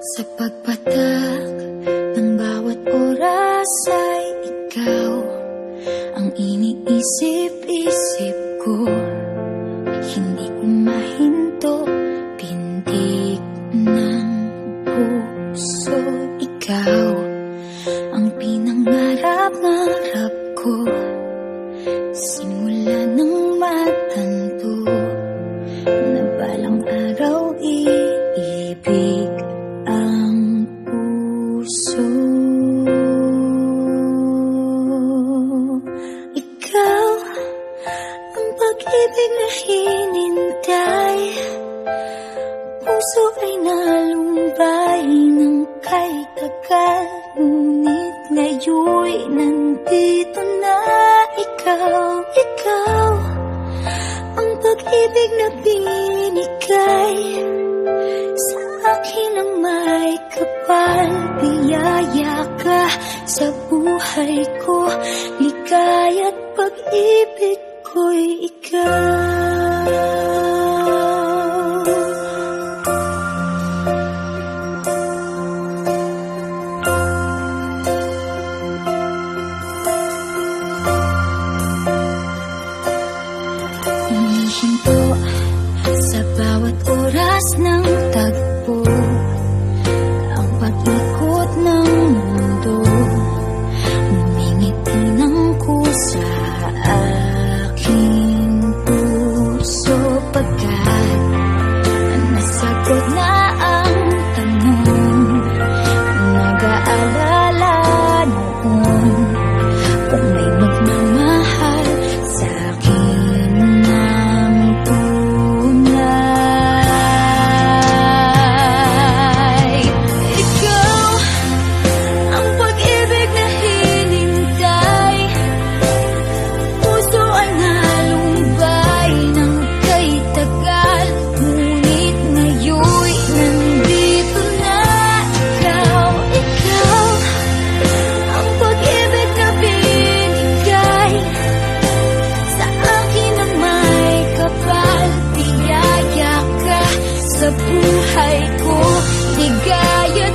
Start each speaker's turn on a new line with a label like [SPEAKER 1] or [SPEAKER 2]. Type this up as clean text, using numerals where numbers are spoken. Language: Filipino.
[SPEAKER 1] Sa pagpatak ng bawat oras ay ikaw ang iniisip-isip ko. Hindi ko mahinto, pintig ng puso. Ikaw ang pinangarap-ngarap ko, simula ng matanto na balang araw iibig ang puso. Ikaw ang pag-ibig na hinintay, puso ay nalumbay ng kay tagal, ngunit ngayon'y nandito na ikaw. Ikaw ang pag-ibig na binigay sa akin ang may kapal. Biyaya ka sa buhay ko, ligaya't pag-ibig ko'y ikaw. Humihinto sa bawat oras ng tagpo, ang pag-ikot ng mundo, ngumingiti ng kusa aking puso. Pagkat nasagot na ang tanong, nag-aalala noon kung may magmamahal sa akin ng tunay. Ikaw ang pag-ibig na hinintay, puso ay nalumbay ng kay tagal, ngunit ngayon'y nandito na ikaw. Ikaw ang pag-ibig na binigay sa akin ang may kapal. Biyaya ka sa buhay ko, ligaya't